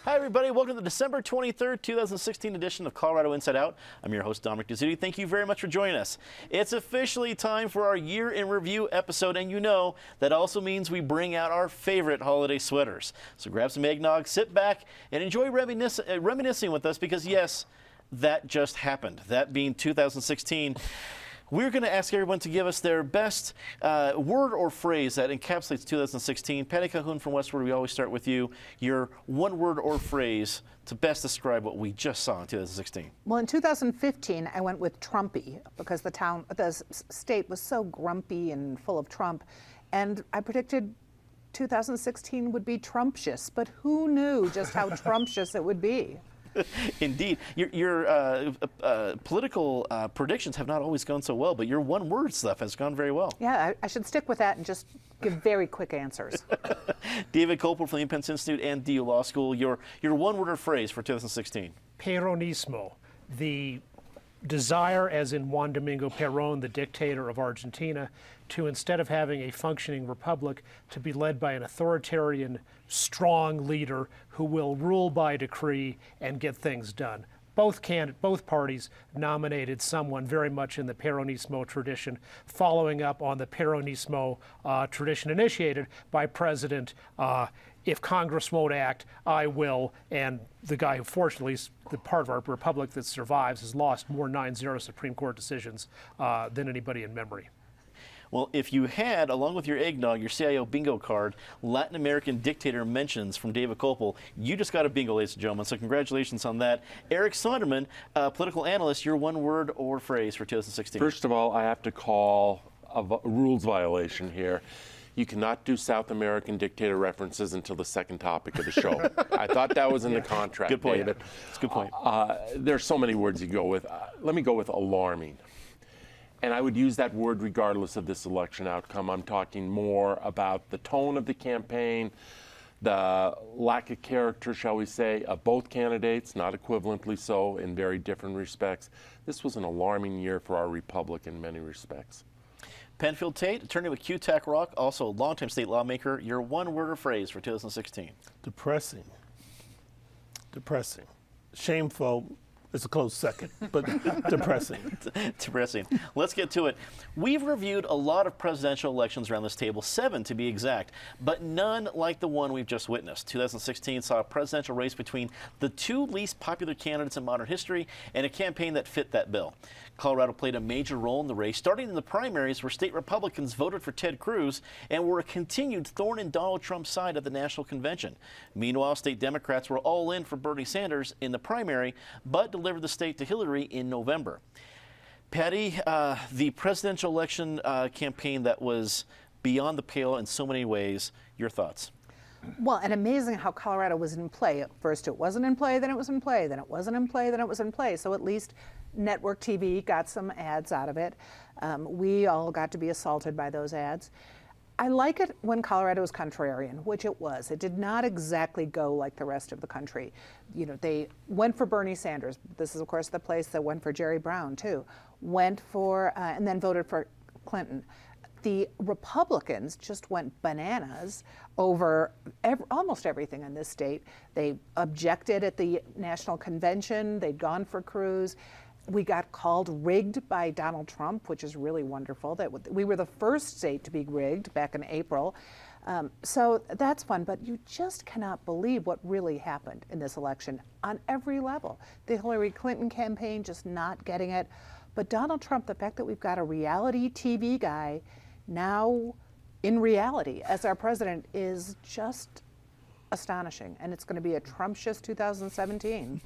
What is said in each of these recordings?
Hi, everybody. Welcome to the December 23rd, 2016 edition of Colorado Inside Out. I'm your host, Dominic Dezzutti. Thank you very much for joining us. It's officially time for our Year in Review episode, and you know that also means we bring out our favorite holiday sweaters. So grab some eggnog, sit back, and enjoy reminiscing with us because, yes, that just happened. That being 2016. We're going to ask everyone to give us their best word or phrase that encapsulates 2016. Patty Calhoun from Westward, we always start with you. Your one word or phrase to best describe what we just saw in 2016. Well, in 2015, I went with Trumpy because the state was so grumpy and full of Trump. And I predicted 2016 would be Trumptious, but who knew just how Trumptious it would be? Indeed. Your political predictions have not always gone so well, but your one-word stuff has gone very well. Yeah, I should stick with that and just give very quick answers. David Kopel from the Penn Institute and DU Law School, your one-word or phrase for 2016. Peronismo, the desire, as in Juan Domingo Perón, the dictator of Argentina, to instead of having a functioning republic, to be led by an authoritarian, strong leader who will rule by decree and get things done. Both parties nominated someone very much in the Peronismo tradition, following up on the Peronismo tradition initiated by President if Congress won't act, I will. And the guy who, fortunately, is the part of our republic that survives, has lost more 9-0 Supreme Court decisions than anybody in memory. Well, if you had, along with your eggnog, your CIO bingo card, Latin American dictator mentions from David Kopel, you just got a bingo, ladies and gentlemen, so congratulations on that. Eric Sonderman, political analyst, your one word or phrase for 2016. First of all, I have to call a rules violation here. You cannot do South American dictator references until the second topic of the show. I thought that was in the contract, Good point. David. That's a good point. There's so many words you go with. Let me go with alarming. And I would use that word regardless of this election outcome. I'm talking more about the tone of the campaign, the lack of character, shall we say, of both candidates, not equivalently so in very different respects. This was an alarming year for our republic in many respects. Penfield Tate, attorney with QTAC Rock, also a longtime state lawmaker, your one word or phrase for 2016. Depressing. Depressing. Shameful. It's a close second, but depressing. Depressing. Let's get to it. We've reviewed a lot of presidential elections around this table, 7 to be exact, but none like the one we've just witnessed. 2016 saw a presidential race between the 2 least popular candidates in modern history and a campaign that fit that bill. Colorado played a major role in the race, starting in the primaries where state Republicans voted for Ted Cruz and were a continued thorn in Donald Trump's side at the national convention. Meanwhile, state Democrats were all in for Bernie Sanders in the primary, but delivered the state to Hillary in November. Patty, the presidential election campaign that was beyond the pale in so many ways, your thoughts? Well, and amazing how Colorado was in play. At first it wasn't in play, then it was in play, then it wasn't in play, then it was in play. So at least network TV got some ads out of it. We all got to be assaulted by those ads. I like it when Colorado was contrarian, which it was. It did not exactly go like the rest of the country. You know, they went for Bernie Sanders. This is, of course, the place that went for Jerry Brown, too. Went for, and then voted for Clinton. The Republicans just went bananas over almost everything in this state. They objected at the national convention. They'd gone for Cruz. We got called rigged by Donald Trump, which is really wonderful. That we were the first state to be rigged back in April. So that's fun, but you just cannot believe what really happened in this election on every level. The Hillary Clinton campaign just not getting it. But Donald Trump, the fact that we've got a reality TV guy now in reality as our president is just astonishing. And it's going to be a Trumptious 2017.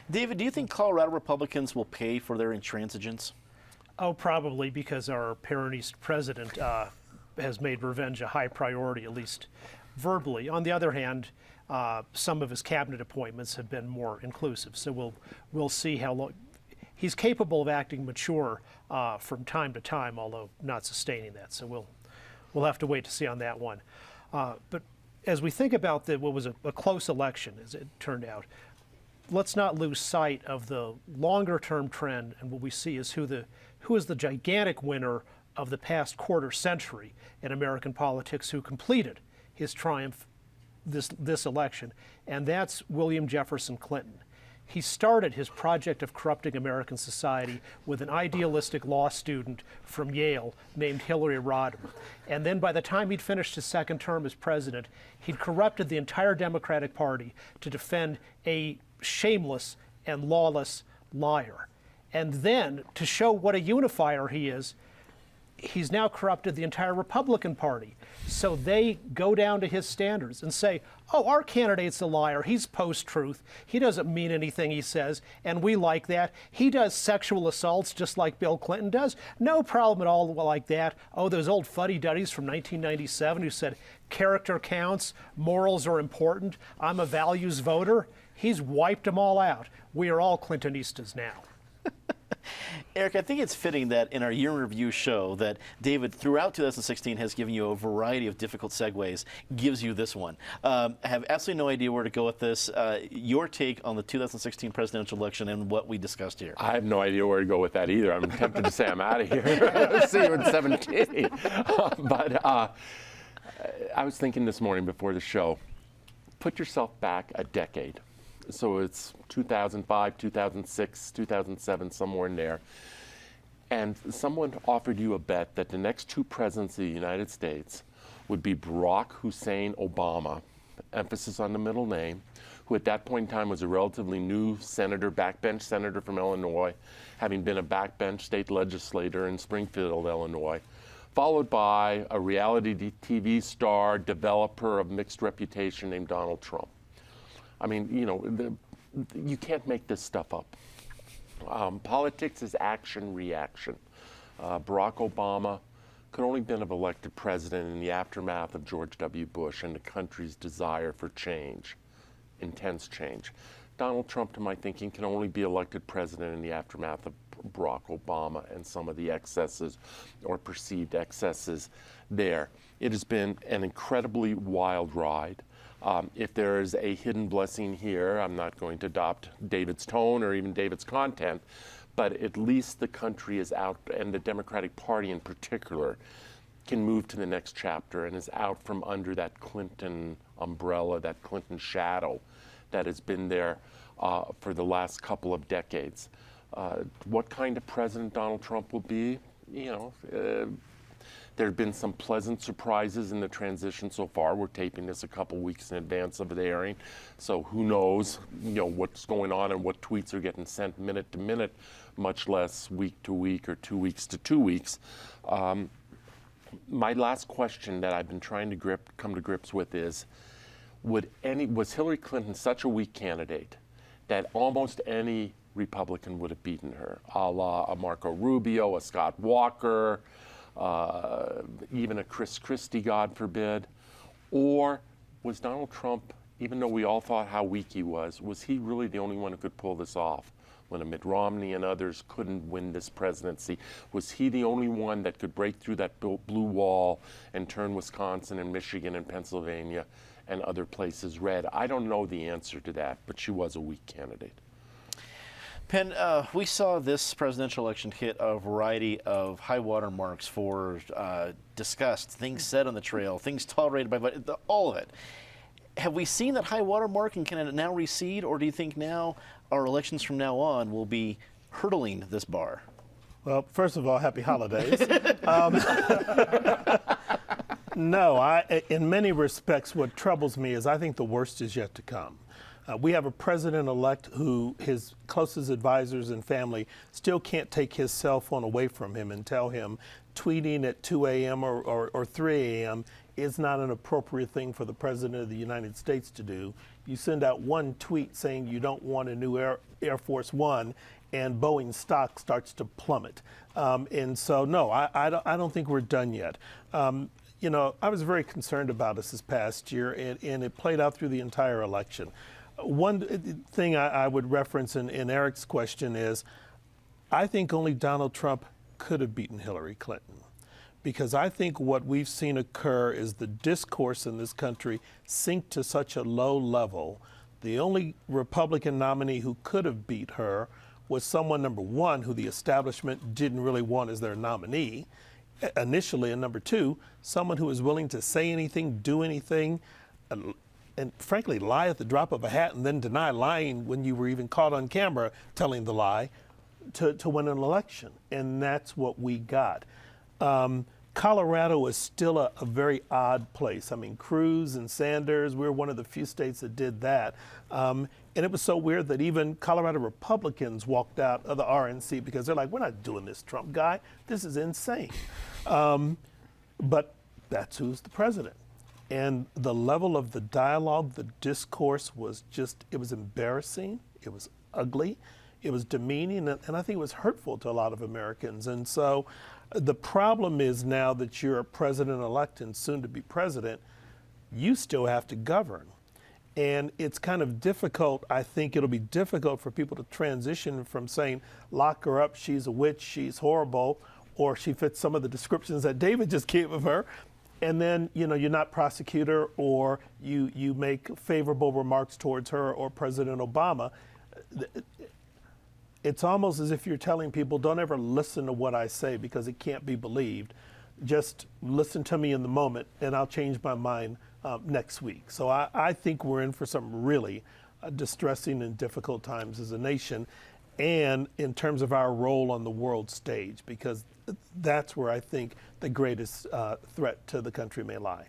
David, do you think Colorado Republicans will pay for their intransigence? Oh, probably, because our Peronist president has made revenge a high priority, at least verbally. On the other hand, some of his cabinet appointments have been more inclusive. So we'll see how long. he's capable of acting mature from time to time, although not sustaining that. So we'll have to wait to see on that one. But as we think about what was a close election, as it turned out, let's not lose sight of the longer-term trend, and what we see is who is the gigantic winner of the past quarter century in American politics, who completed his triumph this election, and that's William Jefferson Clinton. He started his project of corrupting American society with an idealistic law student from Yale named Hillary Rodham. And then by the time he'd finished his second term as president, he'd corrupted the entire Democratic Party to defend a shameless and lawless liar. And then, to show what a unifier he is, he's now corrupted the entire Republican Party. So they go down to his standards and say, oh, our candidate's a liar. He's post-truth. He doesn't mean anything he says, and we like that. He does sexual assaults just like Bill Clinton does. No problem at all like that. Oh, those old fuddy-duddies from 1997 who said character counts, morals are important, I'm a values voter. He's wiped them all out. We are all Clintonistas now. Eric, I think it's fitting that in our year in review show that David, throughout 2016, has given you a variety of difficult segues, gives you this one. I have absolutely no idea where to go with this. Your take on the 2016 presidential election and what we discussed here. I have no idea where to go with that either. I'm tempted to say I'm out of here. See you in 17. But I was thinking this morning before the show, put yourself back a decade. So it's 2005, 2006, 2007, somewhere in there. And someone offered you a bet that the next two presidents of the United States would be Barack Hussein Obama, emphasis on the middle name, who at that point in time was a relatively new senator, backbench senator from Illinois, having been a backbench state legislator in Springfield, Illinois, followed by a reality TV star, developer of mixed reputation named Donald Trump. I mean, you know, you can't make this stuff up. Politics is action-reaction. Barack Obama could only have been elected president in the aftermath of George W. Bush and the country's desire for change, intense change. Donald Trump, to my thinking, can only be elected president in the aftermath of Barack Obama and some of the excesses or perceived excesses there. It has been an incredibly wild ride. If there is a hidden blessing here, I'm not going to adopt David's tone or even David's content, but at least the country is out, and the Democratic Party in particular can move to the next chapter and is out from under that Clinton umbrella, that Clinton shadow that has been there for the last couple of decades. What kind of president Donald Trump will be, you know, there have been some pleasant surprises in the transition so far. We're taping this a couple weeks in advance of the airing, so who knows, you know, what's going on and what tweets are getting sent minute to minute, much less week to week or 2 weeks to 2 weeks. My last question that I've been trying to come to grips with is, was Hillary Clinton such a weak candidate that almost any Republican would have beaten her, a la a Marco Rubio, a Scott Walker, even a Chris Christie, God forbid? Or was Donald Trump, even though we all thought how weak he was he really the only one who could pull this off? When a Mitt Romney and others couldn't win this presidency, was he the only one that could break through that blue wall and turn Wisconsin and Michigan and Pennsylvania and other places red? I don't know the answer to that, but she was a weak candidate. Penn, we saw this presidential election hit a variety of high water marks for disgust, things said on the trail, things tolerated by all of it. Have we seen that high water mark, and can it now recede, or do you think now our elections from now on will be hurdling this bar? Well, first of all, happy holidays. No, in many respects, what troubles me is I think the worst is yet to come. We have a president-elect who his closest advisors and family still can't take his cell phone away from him and tell him tweeting at 2 a.m. or 3 a.m. is not an appropriate thing for the President of the United States to do. You send out one tweet saying you don't want a new Air Force One, and Boeing stock starts to plummet. And so, no, I don't think we're done yet. You know, I was very concerned about us this past year, and it played out through the entire election. One thing I would reference in Eric's question is, I think only Donald Trump could have beaten Hillary Clinton, because I think what we've seen occur is the discourse in this country sink to such a low level. The only Republican nominee who could have beat her was someone, number one, who the establishment didn't really want as their nominee initially, and number two, someone who was willing to say anything, do anything, and frankly lie at the drop of a hat and then deny lying when you were even caught on camera telling the lie to win an election. And that's what we got. Colorado is still a very odd place. I mean, Cruz and Sanders, we're one of the few states that did that. And it was so weird that even Colorado Republicans walked out of the RNC because they're like, we're not doing this Trump guy. This is insane. But that's who's the president. And the level of the dialogue, the discourse was just, it was embarrassing. It was ugly. It was demeaning. And I think it was hurtful to a lot of Americans. And so the problem is now that you're a president-elect and soon to be president, you still have to govern. And it's kind of difficult. I think it'll be difficult for people to transition from saying, lock her up, she's a witch, she's horrible, or she fits some of the descriptions that David just gave of her. And then, you know, you're not prosecutor, or you make favorable remarks towards her or President Obama. It's almost as if you're telling people, don't ever listen to what I say because it can't be believed. Just listen to me in the moment and I'll change my mind next week. So I think we're in for some really distressing and difficult times as a nation, and in terms of our role on the world stage, because that's where I think the greatest threat to the country may lie.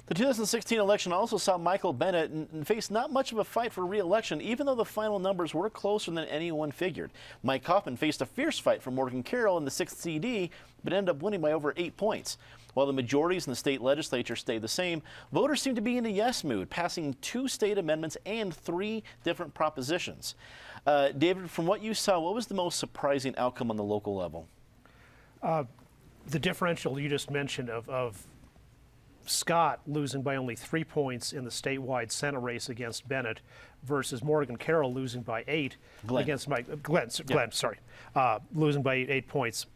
The 2016 election also saw Michael Bennet face not much of a fight for re-election, even though the final numbers were closer than anyone figured. Mike Coffman faced a fierce fight from Morgan Carroll in the 6th CD, but ended up winning by over 8 points. While the majorities in the state legislature stayed the same, voters seemed to be in a yes mood, passing 2 state amendments and 3 different propositions. David, from what you saw, what was the most surprising outcome on the local level? The differential you just mentioned of Scott losing by only 3 points in the statewide Senate race against Bennet versus Morgan Carroll losing by 8 against Glenn, losing by 8 points.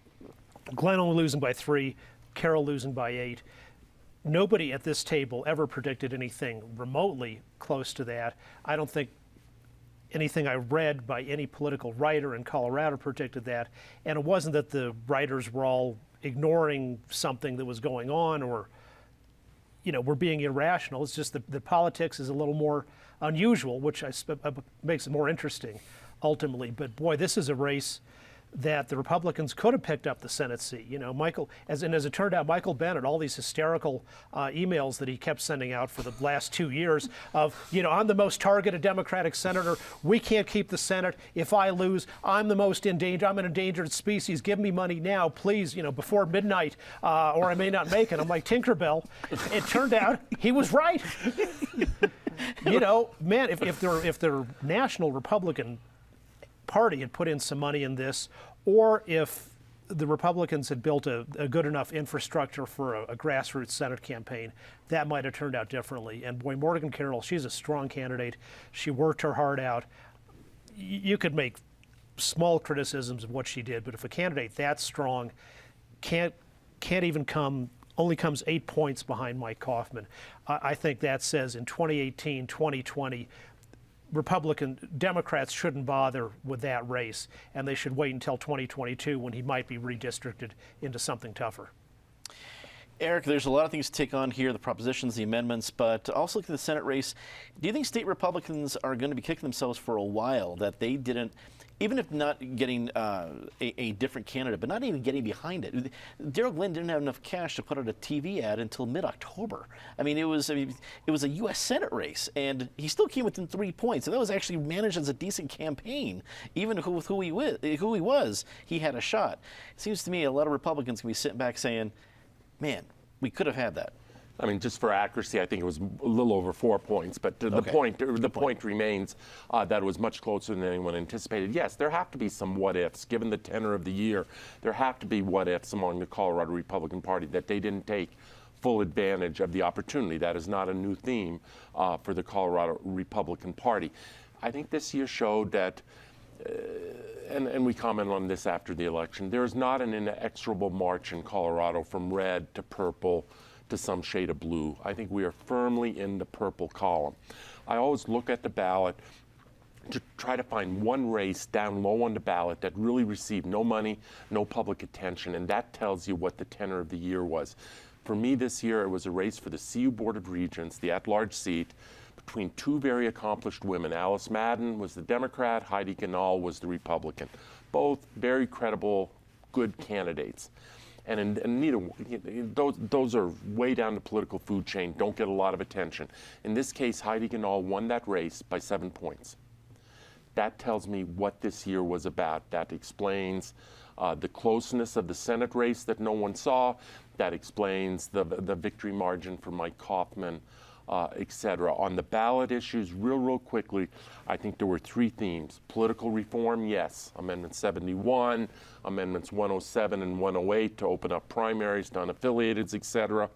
Glenn only losing by 3, Carroll losing by 8. Nobody at this table ever predicted anything remotely close to that. I don't think anything I read by any political writer in Colorado predicted that. And it wasn't that the writers were all ignoring something that was going on or, you know, we're being irrational. It's just that the politics is a little more unusual, which makes it more interesting ultimately. But boy, this is a race that the Republicans could have picked up the Senate seat. You know, as it turned out, Michael Bennet, all these hysterical emails that he kept sending out for the last 2 years of, you know, I'm the most targeted Democratic senator. We can't keep the Senate. If I lose, I'm the most in danger. I'm an endangered species. Give me money now, please, you know, before midnight, or I may not make it. I'm like Tinkerbell. It turned out he was right. You know, man, if their national Republican Party had put in some money in this, or if the Republicans had built a good enough infrastructure for a grassroots Senate campaign, that might have turned out differently. And boy, Morgan Carroll, she's a strong candidate. She worked her heart out. You could make small criticisms of what she did, but if a candidate that strong can't even only comes 8 points behind Mike Coffman, I think that says in 2018, 2020, Democrats shouldn't bother with that race, and they should wait until 2022 when he might be redistricted into something tougher. Eric, there's a lot of things to take on here, the propositions, the amendments, but also looking at the Senate race, do you think state Republicans are going to be kicking themselves for a while that they didn't, even if not getting a different candidate, but not even getting behind it? Darrell Glenn didn't have enough cash to put out a TV ad until mid-October. I mean, it was a U.S. Senate race, and he still came within 3 points, and that was actually managed as a decent campaign. Even with who he was, he had a shot. It seems to me a lot of Republicans can be sitting back saying, man, we could have had that. I mean, just for accuracy, I think it was a little over 4 points, but the point remains that it was much closer than anyone anticipated. Yes, there have to be some what-ifs. Given the tenor of the year, there have to be what-ifs among the Colorado Republican Party that they didn't take full advantage of the opportunity. That is not a new theme for the Colorado Republican Party. I think this year showed that and we commented on this after the election, there is not an inexorable march in Colorado from red to purple to some shade of blue. I think we are firmly in the purple column. I always look at the ballot to try to find one race down low on the ballot that really received no money, no public attention, and that tells you what the tenor of the year was. For me this year, it was a race for the CU Board of Regents, the at-large seat, between two very accomplished women. Alice Madden was the Democrat, Heidi Ganahl was the Republican. Both very credible, good candidates. And neither, those are way down the political food chain, don't get a lot of attention. In this case, Heidi Ganahl won that race by 7 points. That tells me what this year was about. That explains the closeness of the Senate race that no one saw. That explains the victory margin for Mike Kaufman, et cetera. On the ballot issues, real quickly, I think there were three themes. Political reform, yes. Amendment 71, Amendments 107 and 108 to open up primaries to unaffiliateds, et cetera.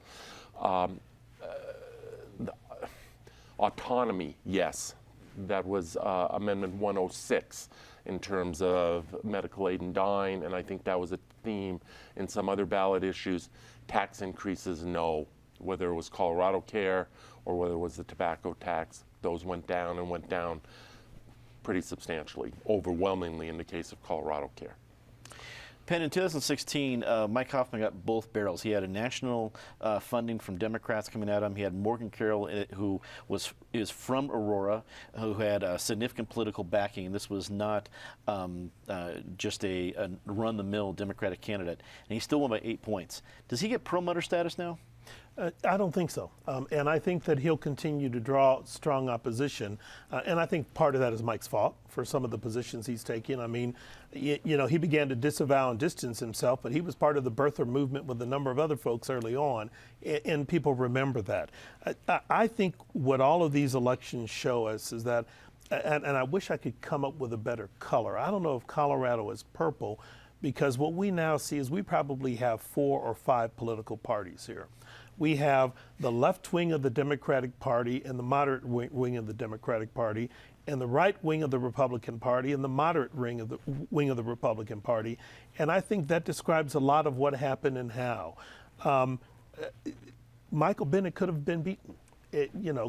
Autonomy, yes. That was Amendment 106 in terms of medical aid and dying, and I think that was a theme in some other ballot issues. Tax increases, no. Whether it was Colorado Care or whether it was the tobacco tax, those went down and went down pretty substantially, overwhelmingly in the case of Colorado Care. Penn, in 2016, Mike Kaufman got both barrels. He had a national funding from Democrats coming at him. He had Morgan Carroll, who is from Aurora, who had significant political backing. This was not just a run-the-mill Democratic candidate. And he still won by 8 points. Does he get perlmutter status now? I don't think so. And I think that he'll continue to draw strong opposition. And I think part of that is Mike's fault for some of the positions he's taking. I mean, you know, he began to disavow and distance himself, but he was part of the birther movement with a number of other folks early on, and people remember that. I think what all of these elections show us is that, and I wish I could come up with a better color. I don't know if Colorado is purple, because what we now see is we probably have 4 or 5 political parties here. We have the left wing of the Democratic Party and the moderate wing of the Democratic Party, and the right wing of the Republican Party and the moderate wing of the Republican Party. And I think that describes a lot of what happened and how. Michael Bennet could have been beaten,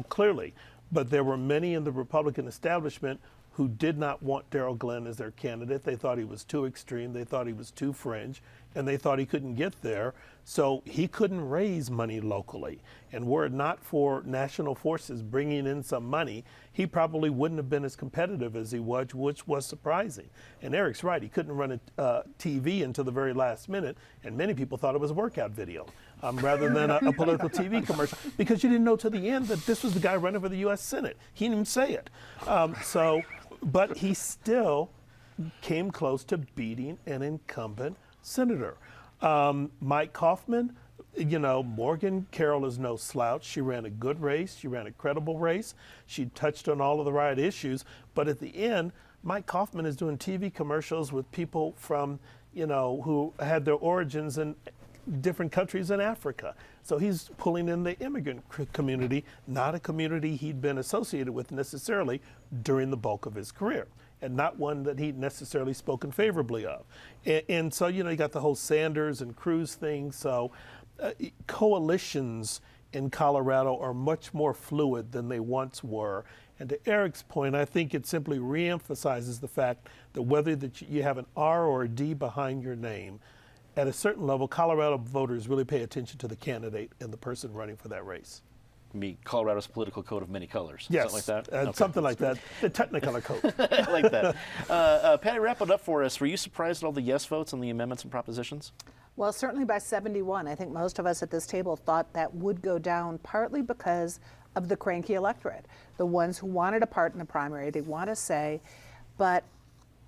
clearly. But there were many in the Republican establishment who did not want Darrell Glenn as their candidate. They thought he was too extreme. They thought he was too fringe. And they thought he couldn't get there. So he couldn't raise money locally. And were it not for national forces bringing in some money, he probably wouldn't have been as competitive as he was, which was surprising. And Eric's right. He couldn't run a TV until the very last minute. And many people thought it was a workout video rather than a political TV commercial, because you didn't know to the end that this was the guy running for the U.S. Senate. He didn't even say it. But he still came close to beating an incumbent senator. Mike Kaufman, Morgan Carroll is no slouch. She ran a good race. She ran a credible race. She touched on all of the right issues. But at the end, Mike Kaufman is doing TV commercials with people from, who had their origins in different countries in Africa. So he's pulling in the immigrant community, not a community he'd been associated with necessarily during the bulk of his career, and not one that he'd necessarily spoken favorably of. And so, you got the whole Sanders and Cruz thing. So coalitions in Colorado are much more fluid than they once were. And to Eric's point, I think it simply reemphasizes the fact that whether that you have an R or a D behind your name, at a certain level, Colorado voters really pay attention to the candidate and the person running for that race. Colorado's political coat of many colors. Yes, something like that? Okay. Something like that. The Technicolor coat. I like that. Patty, wrap it up for us. Were you surprised at all the yes votes on the amendments and propositions? Well, certainly by 71. I think most of us at this table thought that would go down, partly because of the cranky electorate, the ones who wanted a part in the primary, they want to say, but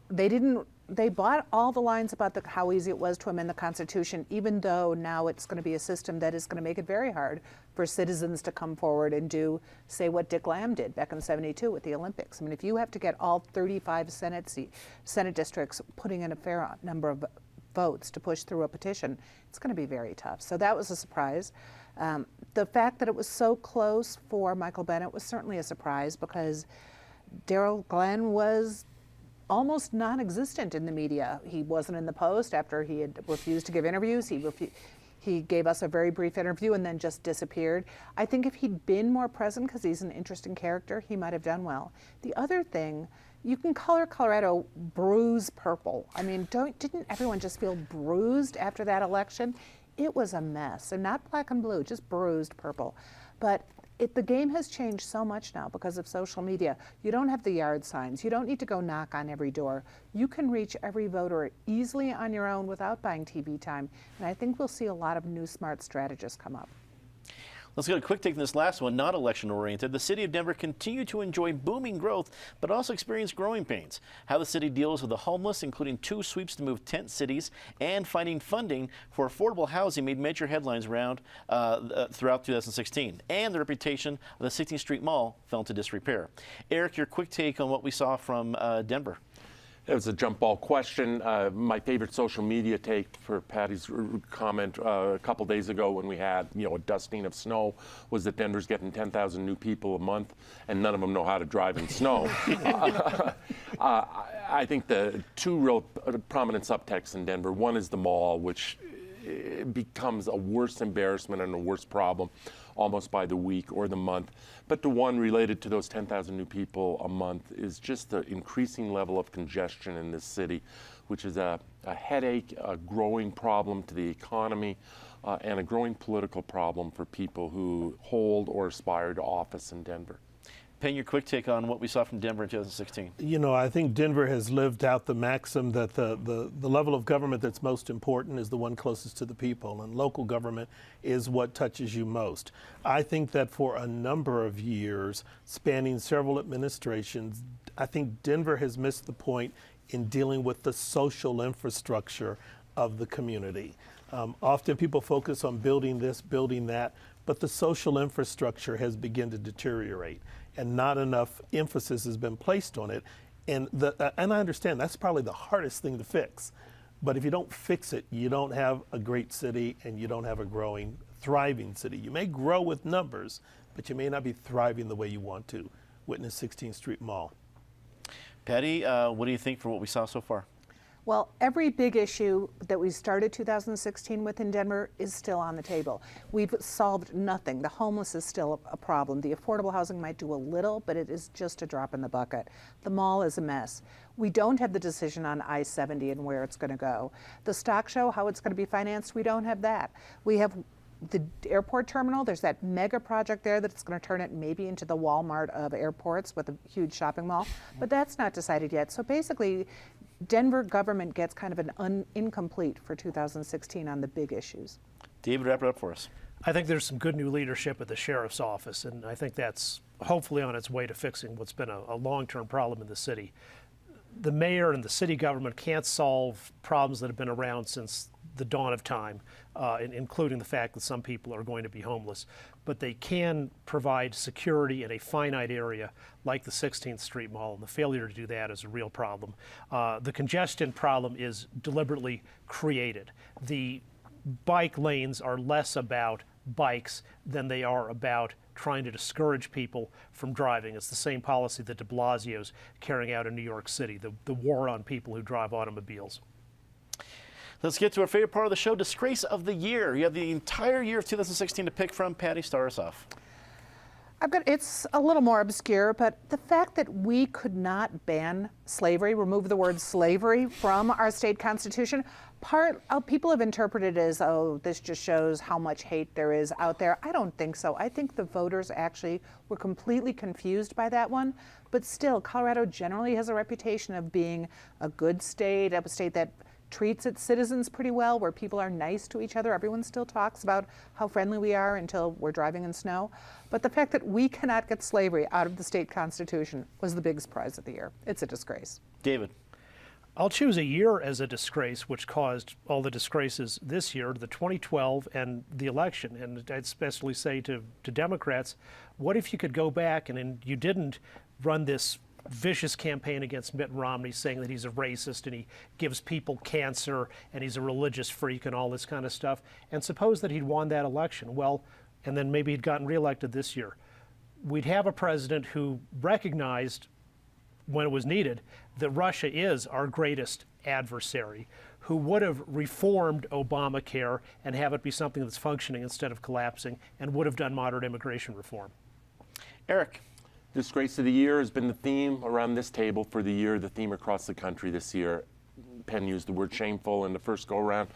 they didn't. They bought all the lines about how easy it was to amend the Constitution, even though now it's going to be a system that is going to make it very hard for citizens to come forward and say what Dick Lamb did back in '72 with the Olympics. I mean, if you have to get all 35 Senate districts putting in a fair number of votes to push through a petition, it's going to be very tough. So that was a surprise. The fact that it was so close for Michael Bennet was certainly a surprise, because Darrell Glenn was almost non-existent in the media. He wasn't in the Post after he had refused to give interviews. He gave us a very brief interview and then just disappeared. I think if he'd been more present, because he's an interesting character, he might have done well. The other thing, you can color Colorado bruise purple. I mean, didn't everyone just feel bruised after that election? It was a mess, and not black and blue, just bruised purple. But the game has changed so much now because of social media. You don't have the yard signs. You don't need to go knock on every door. You can reach every voter easily on your own without buying TV time. And I think we'll see a lot of new smart strategists come up. Let's get a quick take on this last one, not election-oriented. The city of Denver continued to enjoy booming growth, but also experienced growing pains. How the city deals with the homeless, including 2 sweeps to move tent cities, and finding funding for affordable housing made major headlines throughout 2016. And the reputation of the 16th Street Mall fell into disrepair. Eric, your quick take on what we saw from Denver. It was a jump ball question. My favorite social media take for Patty's comment a couple days ago when we had, a dusting of snow was that Denver's getting 10,000 new people a month, and none of them know how to drive in snow. I think the 2 real prominent subtexts in Denver. One is the mall, which becomes a worse embarrassment and a worse problem almost by the week or the month. But the one related to those 10,000 new people a month is just the increasing level of congestion in this city, which is a headache, a growing problem to the economy, and a growing political problem for people who hold or aspire to office in Denver. Penn, your quick take on what we saw from Denver in 2016. I think Denver has lived out the maxim that the level of government that's most important is the one closest to the people, and local government is what touches you most. I think that for a number of years, spanning several administrations, I think Denver has missed the point in dealing with the social infrastructure of the community. Often people focus on building this, building that, but the social infrastructure has begun to deteriorate, and not enough emphasis has been placed on it. And I understand that's probably the hardest thing to fix. But if you don't fix it, you don't have a great city, and you don't have a growing, thriving city. You may grow with numbers, but you may not be thriving the way you want to. Witness 16th Street Mall. Patty, what do you think for what we saw so far? Well, every big issue that we started 2016 with in Denver is still on the table. We've solved nothing. The homeless is still a problem. The affordable housing might do a little, but it is just a drop in the bucket. The mall is a mess. We don't have the decision on I-70 and where it's going to go. The stock show, how it's going to be financed, we don't have that. We have the airport terminal. There's that mega project there that's going to turn it maybe into the Walmart of airports with a huge shopping mall, but that's not decided yet. So basically, Denver government gets kind of an incomplete for 2016 on the big issues. David, wrap it up for us. I think there's some good new leadership at the sheriff's office, and I think that's hopefully on its way to fixing what's been a long-term problem in the city. The mayor and the city government can't solve problems that have been around since the dawn of time, including the fact that some people are going to be homeless. But they can provide security in a finite area like the 16th Street Mall, and the failure to do that is a real problem. The congestion problem is deliberately created. The bike lanes are less about bikes than they are about trying to discourage people from driving. It's the same policy that de Blasio's carrying out in New York City, the war on people who drive automobiles. Let's get to our favorite part of the show, Disgrace of the Year. You have the entire year of 2016 to pick from. Patty, start us off. It's a little more obscure, but the fact that we could not ban slavery, remove the word slavery from our state constitution, people have interpreted it as, oh, this just shows how much hate there is out there. I don't think so. I think the voters actually were completely confused by that one. But still, Colorado generally has a reputation of being a good state, a state that treats its citizens pretty well, where people are nice to each other. Everyone still talks about how friendly we are until we're driving in snow. But the fact that we cannot get slavery out of the state constitution was the big surprise of the year. It's a disgrace. David. I'll choose a year as a disgrace, which caused all the disgraces this year, the 2012 and the election. And I'd especially say to Democrats, what if you could go back and you didn't run this vicious campaign against Mitt Romney, saying that he's a racist and he gives people cancer and he's a religious freak and all this kind of stuff, and suppose that he'd won that election, well, and then maybe he'd gotten reelected this year. We'd have a president who recognized when it was needed, that Russia is our greatest adversary, who would have reformed Obamacare and have it be something that's functioning instead of collapsing, and would have done moderate immigration reform. Eric. Disgrace of the year has been the theme around this table for the year, the theme across the country this year. Penn used the word shameful in the first go-around.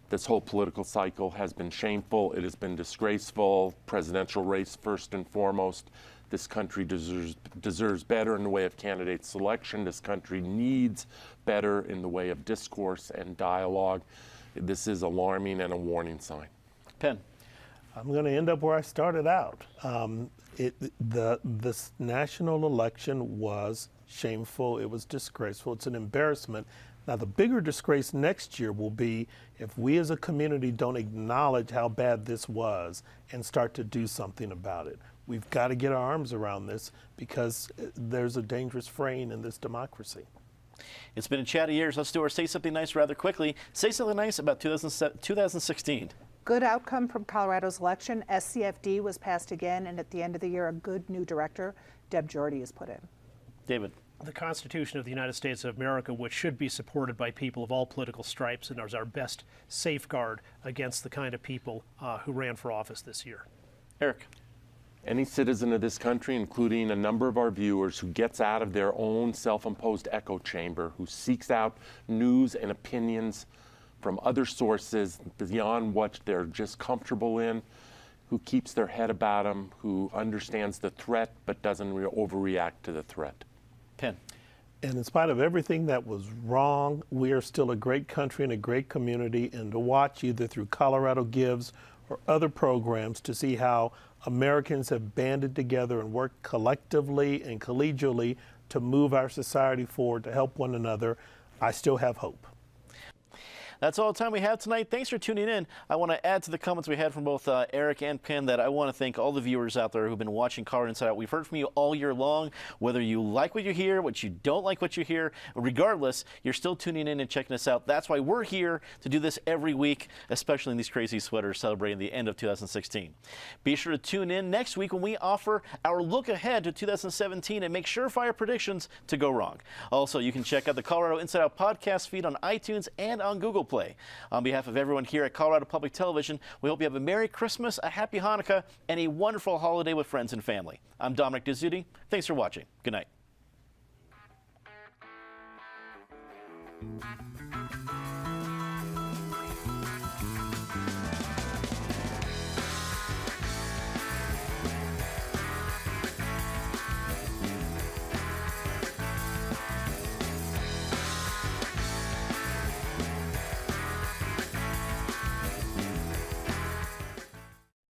This whole political cycle has been shameful. It has been disgraceful. Presidential race first and foremost. This country deserves better in the way of candidate selection. This country needs better in the way of discourse and dialogue. This is alarming and a warning sign. Penn. I'm going to end up where I started out. This national election was shameful. It was disgraceful. It's an embarrassment. Now, the bigger disgrace next year will be if we as a community don't acknowledge how bad this was and start to do something about it. We've got to get our arms around this because there's a dangerous fraying in this democracy. It's been a chatty year. Let's do our Say Something Nice rather quickly. Say something nice about 2016. Good outcome from Colorado's election. SCFD was passed again, and at the end of the year, a good new director, Deb Jordy, is put in. David. The Constitution of the United States of America, which should be supported by people of all political stripes, and is our best safeguard against the kind of people who ran for office this year. Eric. Any citizen of this country, including a number of our viewers, who gets out of their own self-imposed echo chamber, who seeks out news and opinions from other sources beyond what they're just comfortable in, who keeps their head about them, who understands the threat but doesn't overreact to the threat. Penn. And in spite of everything that was wrong, we are still a great country and a great community. And to watch either through Colorado Gives or other programs to see how Americans have banded together and worked collectively and collegially to move our society forward, to help one another, I still have hope. That's all the time we have tonight. Thanks for tuning in. I want to add to the comments we had from both Eric and Penn that I want to thank all the viewers out there who've been watching Colorado Inside Out. We've heard from you all year long, whether you like what you hear, what you don't like what you hear. Regardless, you're still tuning in and checking us out. That's why we're here to do this every week, especially in these crazy sweaters celebrating the end of 2016. Be sure to tune in next week when we offer our look ahead to 2017 and make surefire predictions to go wrong. Also, you can check out the Colorado Inside Out podcast feed on iTunes and on Google Play. On behalf of everyone here at Colorado Public Television, we hope you have a Merry Christmas, a Happy Hanukkah, and a wonderful holiday with friends and family. I'm Dominic Dezzutti. Thanks for watching. Good night.